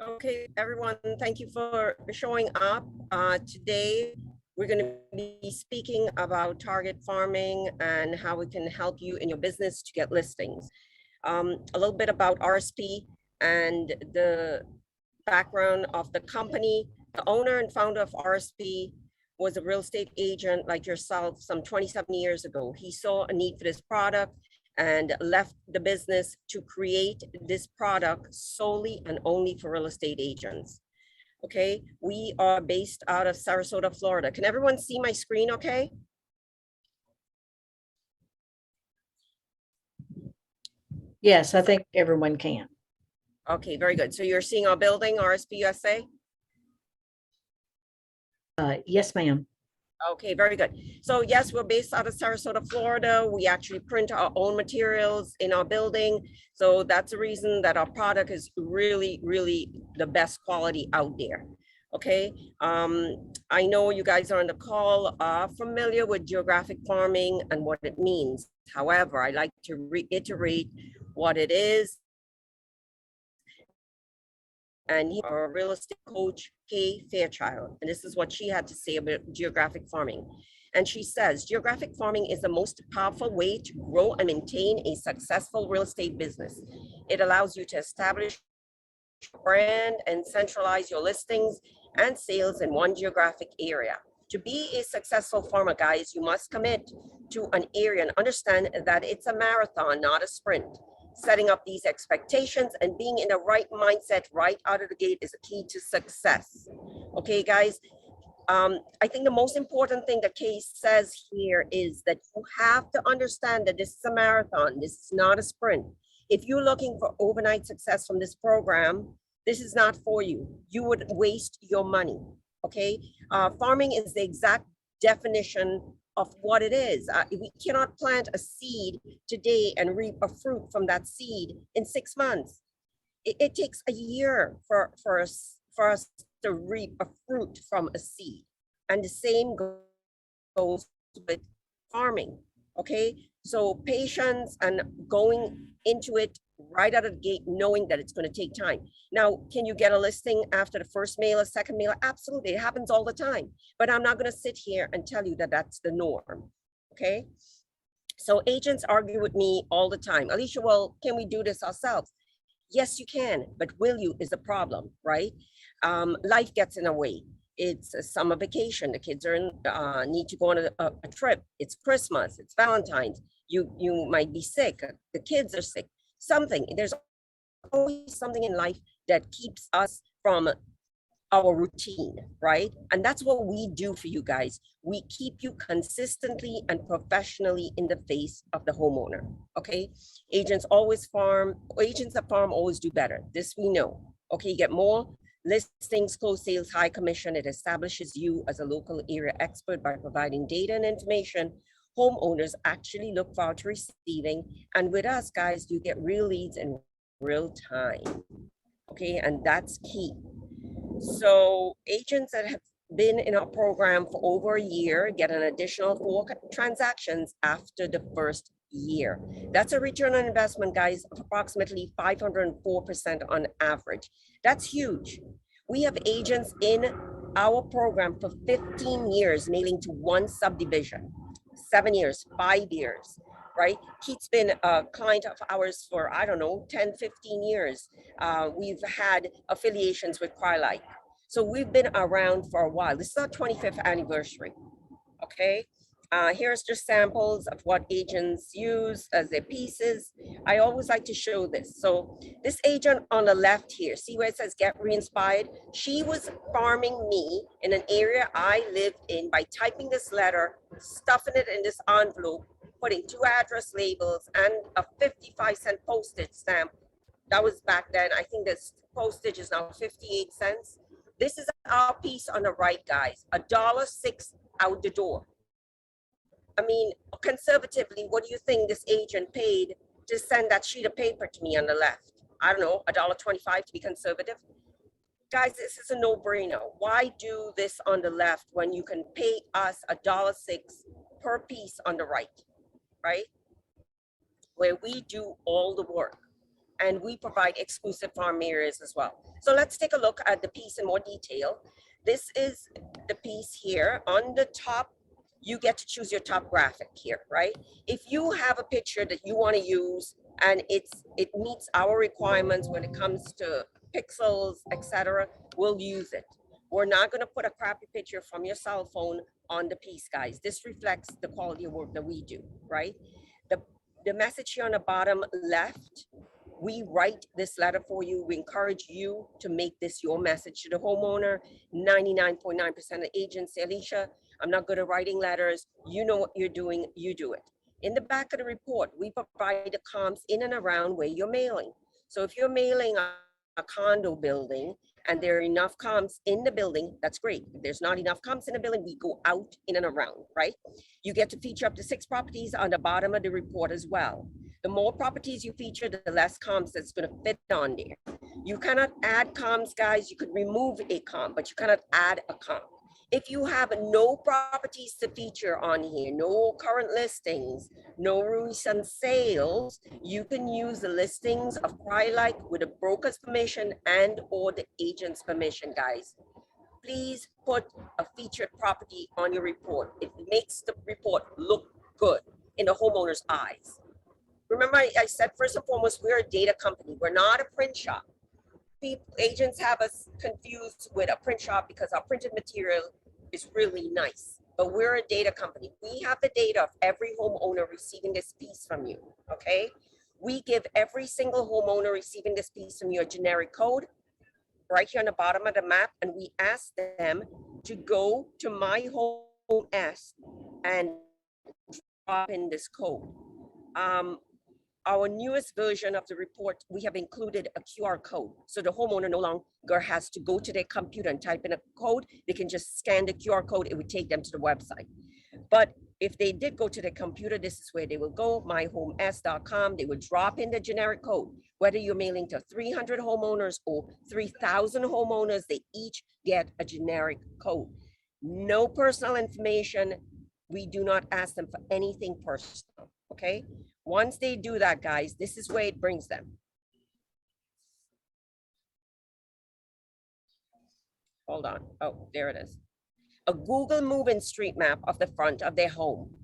Okay, everyone, thank you for showing up. Today, we're going to be speaking about target farming and how we can help you in your business to get listings. A little bit about RSP and the background of the company. The owner and founder of RSP was a real estate agent like yourself some 27 years ago. He saw a need for this product and left the business to create this product solely and only for real estate agents. Okay, we are based out of Sarasota, Florida. Can everyone see my screen okay? Yes, I think everyone can. Okay, very good. So you're seeing our building, RSP USA? Yes, ma'am. Okay, very good. So yes, we're based out of Sarasota, Florida. We actually print our own materials in our building. So that's the reason that our product is really, really the best quality out there. Okay, I know you guys are on the call familiar with geographic farming and what it means. However, I like to reiterate what it is. And he, our real estate coach, Kay Fairchild. And this is what she had to say about geographic farming. And she says, geographic farming is the most powerful way to grow and maintain a successful real estate business. It allows you to establish a brand and centralize your listings and sales in one geographic area. To be a successful farmer, guys, you must commit to an area and understand that it's a marathon, not a sprint. Setting up these expectations and being in the right mindset right out of the gate is a key to success. Okay, guys. I think the most important thing that Kay says here is that you have to understand that this is a marathon. This is not a sprint. If you're looking for overnight success from this program, this is not for you. You would waste your money. Okay. Farming is the exact definition of what it is. We cannot plant a seed today and reap a fruit from that seed in 6 months. It takes a year for us to reap a fruit from a seed. And the same goes with farming. Okay. So patience and going into it right out of the gate, knowing that it's going to take time. Now, can you get a listing after the first mailer, second mailer? Absolutely. It happens all the time. But I'm not going to sit here and tell you that that's the norm. Okay. So agents argue with me all the time. Alicia, well, can we do this ourselves? Yes, you can, but will you is the problem, right? Life gets in the way. It's a summer vacation. The kids are in, need to go on a trip. It's Christmas. It's Valentine's. You might be sick. The kids are sick. Something. There's always something in life that keeps us from our routine, right? And that's what we do for you guys. We keep you consistently and professionally in the face of the homeowner, okay? Agents that farm always do better. This we know, okay? You get more listings, close sales, high commission. It establishes you as a local area expert by providing data and information homeowners actually look forward to receiving. And with us, guys, you get real leads in real time, okay? And that's key. So agents that have been in our program for over a year get an additional 4 transactions after the first year. That's a return on investment, guys, of approximately 504% on average. That's huge. We have agents in our program for 15 years mailing to one subdivision, 7 years, 5 years, right? Keith's been a client of ours for, I don't know, 10, 15 years. We've had affiliations with Crye-Leike. So we've been around for a while. This is our 25th anniversary, okay? Here's just samples of what agents use as their pieces. I always like to show this. So this agent on the left here, see where it says get re-inspired? She was farming me in an area I lived in by typing this letter, stuffing it in this envelope, putting 2 address labels and a 55-cent postage stamp. That was back then. I think this postage is now 58 cents. This is our piece on the right, guys. $1.06 out the door. I mean, conservatively, what do you think this agent paid to send that sheet of paper to me on the left? I don't know, $1.25 to be conservative. Guys, this is a no-brainer. Why do this on the left when you can pay us $1.06 per piece on the right, right? Where we do all the work. and we provide exclusive farm areas as well. So let's take a look at the piece in more detail. This is the piece here. On the top, you get to choose your top graphic here, right? If you have a picture that you want to use and it meets our requirements when it comes to pixels, etc., we'll use it. We're not going to put a crappy picture from your cell phone on the piece, guys. This reflects the quality of work that we do, right? The message here on the bottom left, we write this letter for you. We encourage you to make this your message to the homeowner. 99.9% of agents say, Alicia, I'm not good at writing letters. You know what you're doing, you do it. In the back of the report, we provide the comps in and around where you're mailing. So if you're mailing a condo building and there are enough comps in the building, that's great. If there's not enough comps in the building, we go out in and around, right? You get to feature up to 6 properties on the bottom of the report as well. The more properties you feature, the less comps that's going to fit on there. You cannot add comps, guys. You could remove a comp, but you cannot add a comp. If you have no properties to feature on here, no current listings, no recent sales, you can use the listings of Crye-Leike with a broker's permission and or the agent's permission, guys. Please put a featured property on your report. It makes the report look good in the homeowner's eyes. Remember, I said, first and foremost, we're a data company. We're not a print shop. Agents have us confused with a print shop because our printed material is really nice, but we're a data company. We have the data of every homeowner receiving this piece from you, okay? We give every single homeowner receiving this piece from you a generic code right here on the bottom of the map, and we ask them to go to My Home S and drop in this code. Our newest version of the report, we have included a QR code. So the homeowner no longer has to go to their computer and type in a code. They can just scan the QR code. It would take them to the website. But if they did go to their computer, this is where they will go, myhomes.com. They would drop in the generic code. Whether you're mailing to 300 homeowners or 3,000 homeowners, they each get a generic code. No personal information. We do not ask them for anything personal, okay? Once they do that, guys, this is where it brings them. Hold on. Oh, there it is. A Google Moving street map of the front of their home.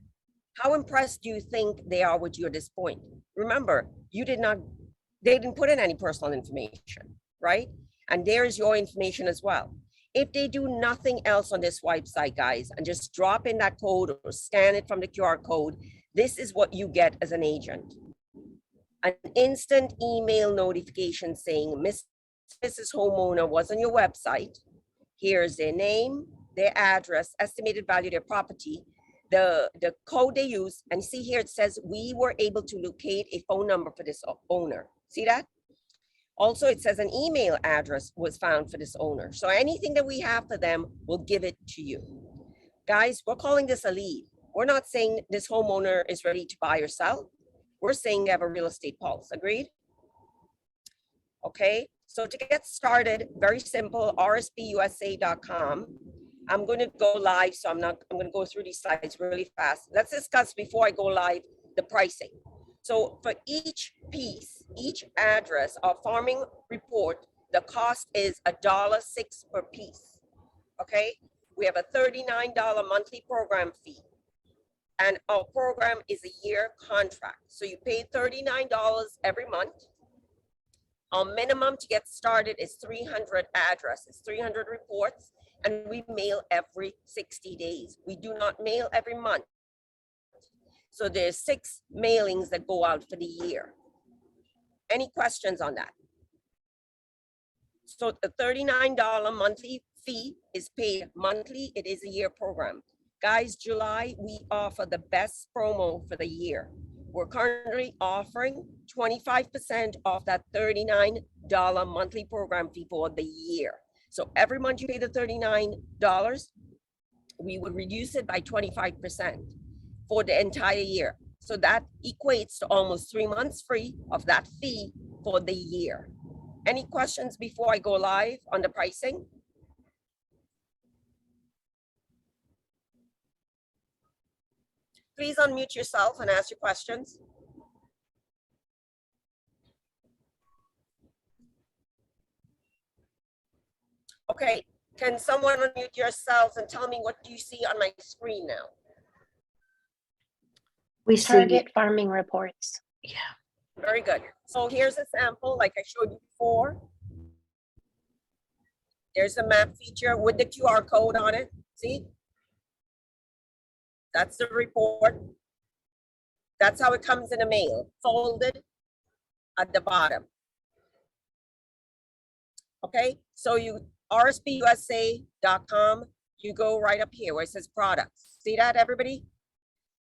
How impressed do you think they are with you at this point? Remember, they didn't put in any personal information, right? And there's your information as well. If they do nothing else on this website, guys, and just drop in that code or scan it from the QR code, this is what you get as an agent. An instant email notification saying, Mrs. Homeowner was on your website. Here's their name, their address, estimated value of their property, the code they use, and see here it says we were able to locate a phone number for this owner. See that? Also, it says an email address was found for this owner. So anything that we have for them, we'll give it to you. Guys, we're calling this a lead. We're not saying this homeowner is ready to buy or sell. We're saying they have a real estate pulse. Agreed? Okay, so to get started, very simple, rspUSA.com. I'm going to go live, so I'm going to go through these slides really fast. Let's discuss before I go live the pricing. So for each piece, each address, our farming report, the cost is $1.06 per piece. Okay, we have a $39 monthly program fee. And our program is a year contract. So you pay $39 every month. Our minimum to get started is 300 addresses, 300 reports, and we mail every 60 days. We do not mail every month. So there's 6 mailings that go out for the year. Any questions on that? So the $39 monthly fee is paid monthly. It is a year program. Guys, July, we offer the best promo for the year. We're currently offering 25% off that $39 monthly program fee for the year. So every month you pay the $39, we would reduce it by 25% for the entire year. So that equates to almost 3 months free of that fee for the year. Any questions before I go live on the pricing? Please unmute yourself and ask your questions. Okay, can someone unmute yourselves and tell me what do you see on my screen now? We see, Target farming reports. yeah, Very good. So here's a sample like I showed you before. There's a map feature with the QR code on it. See? That's the report. That's how it comes in the mail, folded at the bottom. Okay, so you rspUSA.com, you go right up here where it says products. See that, everybody?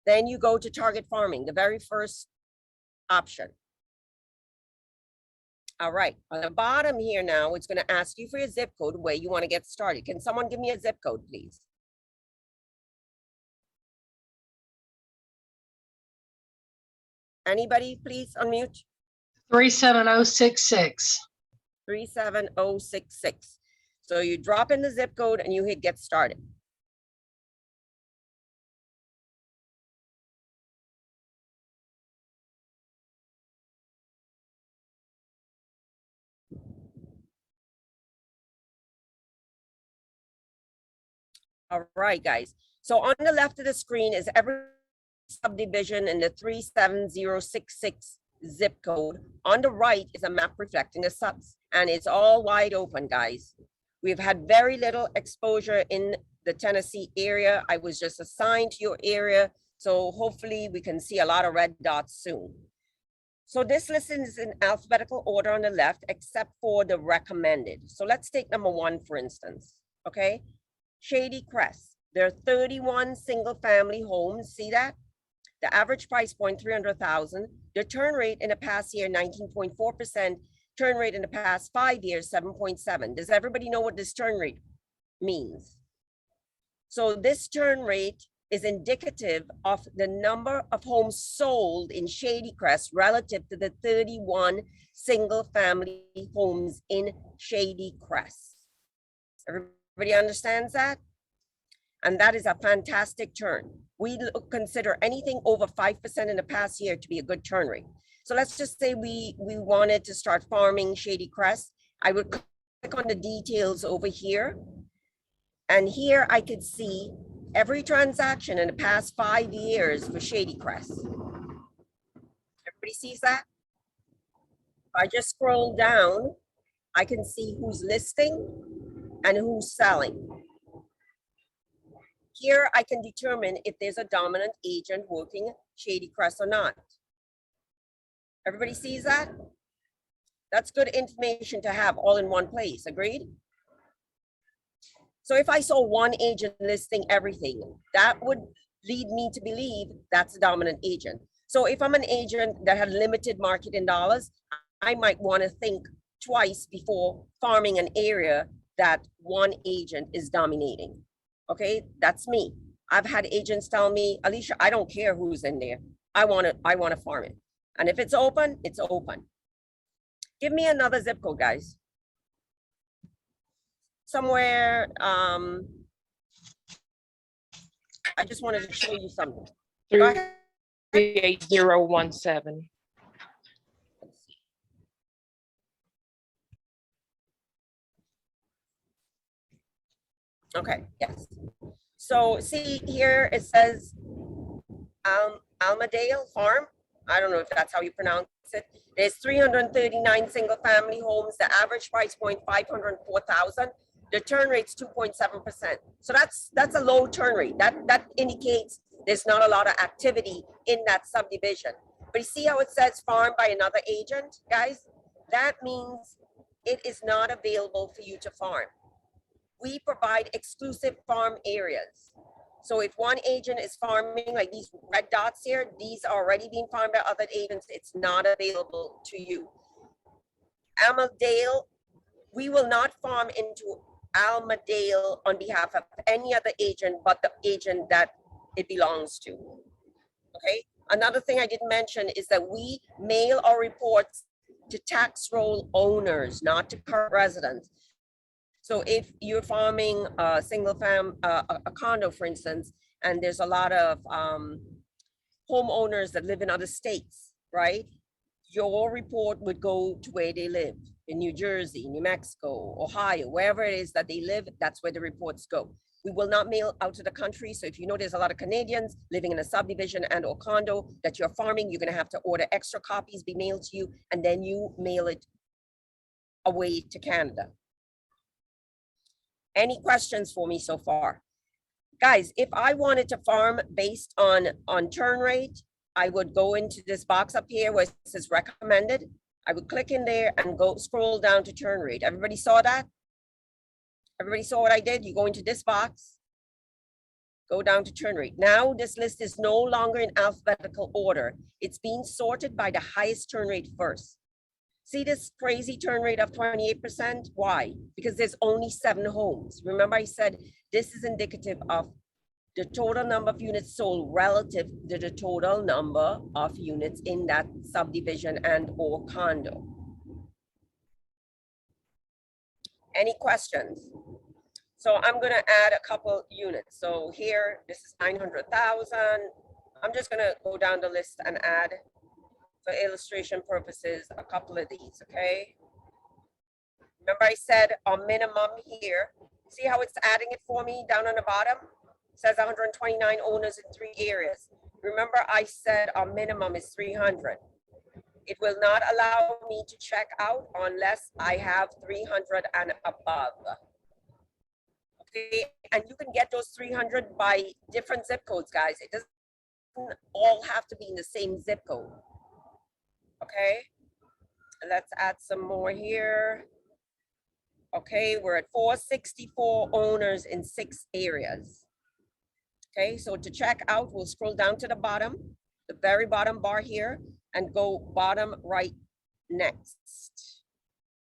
Then you go to target farming, the very first option. All right, on the bottom here now, it's going to ask you for your zip code where you want to get started. Can someone give me a zip code, please? Anybody, please unmute. 37066. 37066. So you drop in the zip code and you hit get started. All right, guys. So on the left of the screen is every subdivision in the 37066 zip code. On the right is a map reflecting the subs, and it's all wide open, guys. We've had very little exposure in the Tennessee area. I was just assigned to your area, so hopefully we can see a lot of red dots soon. So this list is in alphabetical order on the left, except for the recommended. So let's take number 1, for instance, okay? Shady Crest. There are 31 single family homes. See that? The average price point, 300,000. The turn rate in the past year, 19.4%. Turn rate in the past 5 years, 7.7. Does everybody know what this turn rate means? So this turn rate is indicative of the number of homes sold in Shady Crest relative to the 31 single family homes in Shady Crest. Everybody understands that? And that is a fantastic turn. We consider anything over 5% in the past year to be a good turn rate. So let's just say we wanted to start farming Shady Crest. I would click on the details over here. And here I could see every transaction in the past 5 years for Shady Crest. Everybody sees that? If I just scroll down, I can see who's listing and who's selling. Here I can determine if there's a dominant agent working Shady Crest or not. Everybody sees that? That's good information to have all in one place, agreed? So if I saw one agent listing everything, that would lead me to believe that's a dominant agent. So if I'm an agent that had limited market in dollars, I might want to think twice before farming an area that one agent is dominating. Okay, that's me. I've had agents tell me, Alicia, I don't care who's in there. I want to farm it. And if it's open, it's open. Give me another zip code, guys. Somewhere, I just wanted to show you something. Go ahead. 38017. Okay, yes. So see here, it says Almadale Farm. I don't know if that's how you pronounce it. There's 339 single family homes. The average price point, 504,000. The turn rate's 2.7%. So that's a low turn rate. That indicates there's not a lot of activity in that subdivision. But you see how it says farmed by another agent, guys? That means it is not available for you to farm. We provide exclusive farm areas. So if one agent is farming, like these red dots here, these are already being farmed by other agents. It's not available to you. Almadale, we will not farm into Almadale on behalf of any other agent but the agent that it belongs to. Okay. Another thing I didn't mention is that we mail our reports to tax roll owners, not to current residents. So if you're farming a a condo, for instance, and there's a lot of homeowners that live in other states, right? Your report would go to where they live. in New Jersey, New Mexico, Ohio, wherever it is that they live, that's where the reports go. We will not mail out to the country. So if you know there's a lot of Canadians living in a subdivision and or condo that you're farming, you're going to have to order extra copies be mailed to you, and then you mail it away to Canada. Any questions for me so far? Guys, if I wanted to farm based on turn rate, I would go into this box up here where it says recommended. I would click in there and go scroll down to turn rate. Everybody saw that? Everybody saw what I did? You go into this box, go down to turn rate. Now this list is no longer in alphabetical order. It's being sorted by the highest turn rate first. See this crazy turn rate of 28%? Why? Because there's only 7 homes. Remember I said this is indicative of the total number of units sold relative to the total number of units in that subdivision and or condo. Any questions? So I'm gonna add a couple units. So here, this is 900,000. I'm just gonna go down the list and add, for illustration purposes, a couple of these, okay? Remember I said a minimum here. See how it's adding it for me down on the bottom? It says 129 owners in 3 areas. Remember I said our minimum is 300. It will not allow me to check out unless I have 300 and above. Okay, and you can get those 300 by different zip codes, guys. It doesn't all have to be in the same zip code. Okay, let's add some more here. Okay, we're at 464 owners in 6 areas. Okay, so to check out, we'll scroll down to the bottom, the very bottom bar here, and go bottom right next.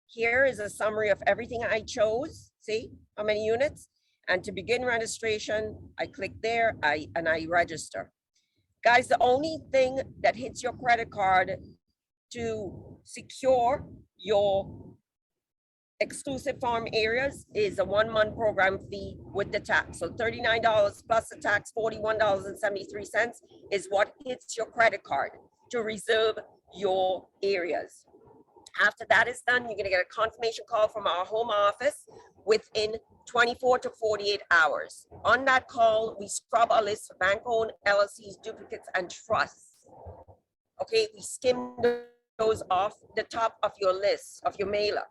Here is a summary of everything I chose. See how many units? And to begin registration, I click there and I register. Guys, the only thing that hits your credit card to secure your exclusive farm areas is a 1-month program fee with the tax. So $39 plus the tax, $41.73 is what hits your credit card to reserve your areas. After that is done, you're gonna get a confirmation call from our home office within 24 to 48 hours. On that call, we scrub our list for bank-owned LLCs, duplicates, and trusts. Okay, we skim those off the top of your list, of your mailer.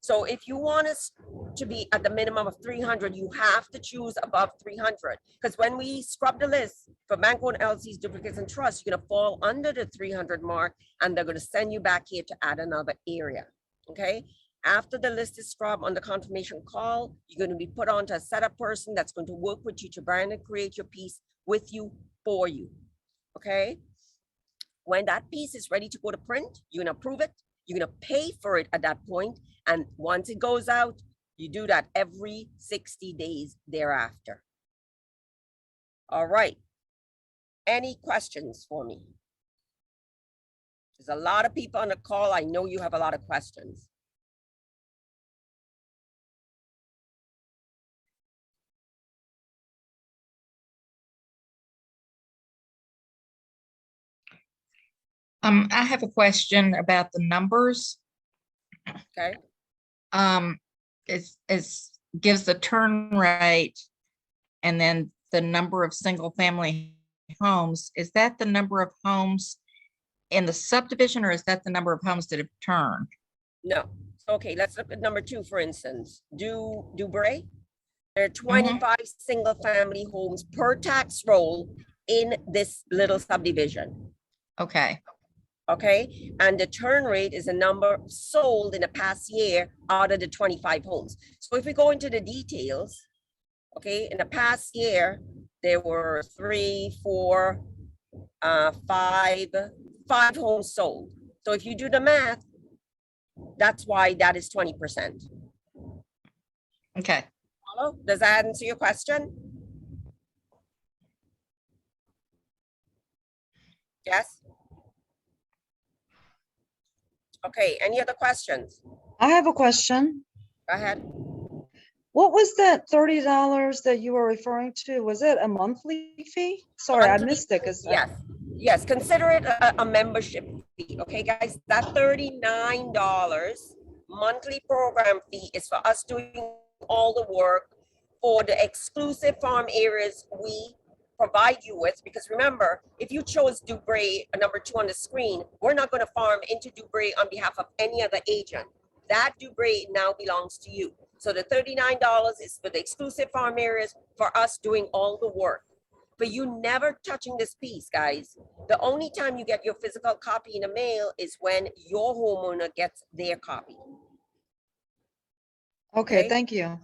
So if you want us to be at the minimum of 300, you have to choose above 300. Because when we scrub the list for bank-owned LLCs, duplicates, and trusts, you're gonna fall under the 300 mark, and they're gonna send you back here to add another area, okay? After the list is scrubbed on the confirmation call, you're gonna be put onto a setup person that's going to work with you to brand and create your piece with you, for you, okay? When that piece is ready to go to print, you're gonna approve it, you're gonna pay for it at that point, and once it goes out, you do that every 60 days thereafter. All right. Any questions for me? There's a lot of people on the call. I know you have a lot of questions. I have a question about the numbers. Okay. It gives the turn rate and then the number of single family homes. Is that the number of homes in the subdivision, or is that the number of homes that have turned? No. Okay, let's look at number 2, for instance. Dubray. There are 25 single family homes per tax roll in this little subdivision. Okay. Okay, and the turn rate is a number sold in the past year out of the 25 homes. So if we go into the details, okay, in the past year, there were 3, 4, 5 homes sold. So if you do the math, that's why that is 20%. Okay. Follow? Does that answer your question? Yes? Okay, any other questions? I have a question. Go ahead. What was that $30 that you were referring to? Was it a monthly fee? Sorry, I Monthly missed it. 'Cause Yes, yes, consider it a membership fee. Okay, guys, that $39 monthly program fee is for us doing all the work for the exclusive farm areas we provide you with. Because remember, if you chose Dubray, number 2 on the screen, we're not going to farm into Dubray on behalf of any other agent. That Dubray now belongs to you. So the $39 is for the exclusive farm areas for us doing all the work. For you never touching this piece, guys. The only time you get your physical copy in the mail is when your homeowner gets their copy. Okay, Okay. thank you.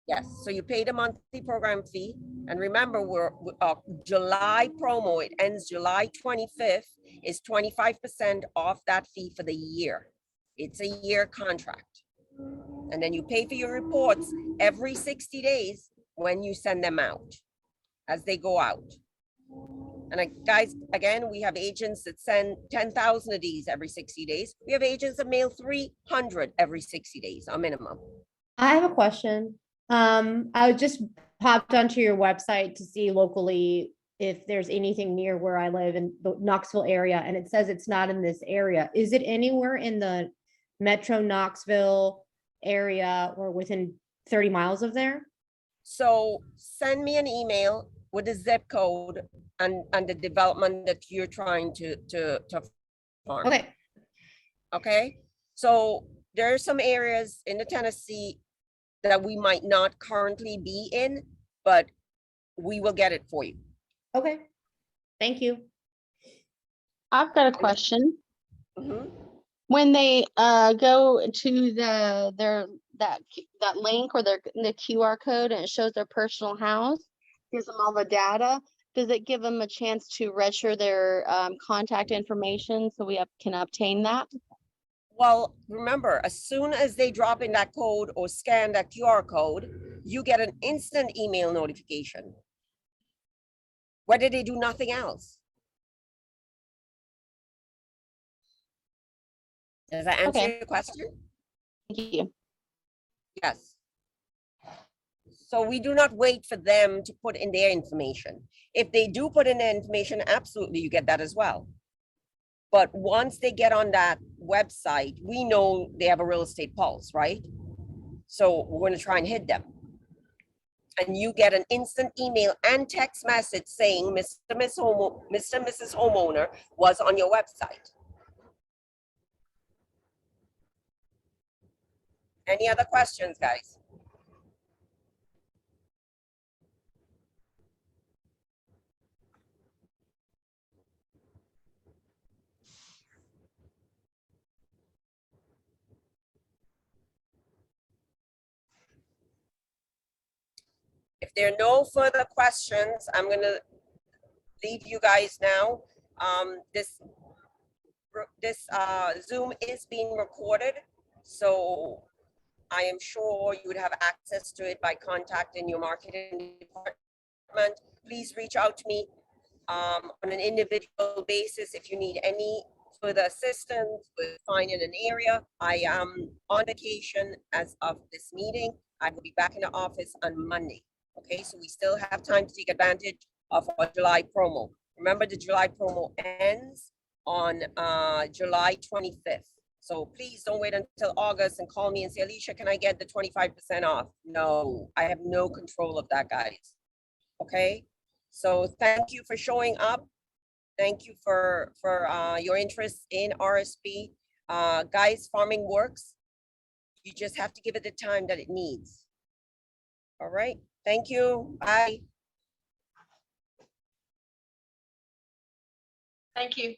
Yes, so you pay the monthly program fee. And remember, we're July promo, it ends July 25th, is 25% off that fee for the year. It's a year contract. And then you pay for your reports every 60 days when you send them out, as they go out. And guys, again, we have agents that send 10,000 of these every 60 days. We have agents that mail 300 every 60 days, a minimum. I have a question. I just popped onto your website to see locally if there's anything near where I live in the Knoxville area, and it says it's not in this area. Is it anywhere in the Metro Knoxville area or within 30 miles of there? So send me an email with the zip code and the development that you're trying to farm. Okay, Okay, so there are some areas in the Tennessee that we might not currently be in, but we will get it for you. okay. Thank you. I've got a question. Mhm. When they go to that link or the QR code and it shows their personal house, gives them all the data, does it give them a chance to register their contact information so we can obtain that? Well, remember, as soon as they drop in that code or scan that QR code, you get an instant email notification, whether they do nothing else. Does that answer Okay. your question? Thank you. Yes. So we do not wait for them to put in their information. If they do put in their information, absolutely, you get that as well. But once they get on that website, we know they have a real estate pulse, right? So we're going to try and hit them. And you get an instant email and text message saying Mr. and Mrs. Homeowner was on your website. Any other questions, guys? If there are no further questions, I'm going to leave you guys now. This Zoom is being recorded, so I am sure you would have access to it by contacting your marketing department. Please reach out to me on an individual basis if you need any further assistance with finding an area. I am on vacation as of this meeting. I will be back in the office on Monday. Okay, so we still have time to take advantage of our July promo. Remember, the July promo ends on July 25th. So please don't wait until August and call me and say, Alicia, can I get the 25% off? No, I have no control of that, guys. Okay, so thank you for showing up. Thank you for your interest in RSP. Guys, farming works. You just have to give it the time that it needs. All right, thank you. Bye. Thank you.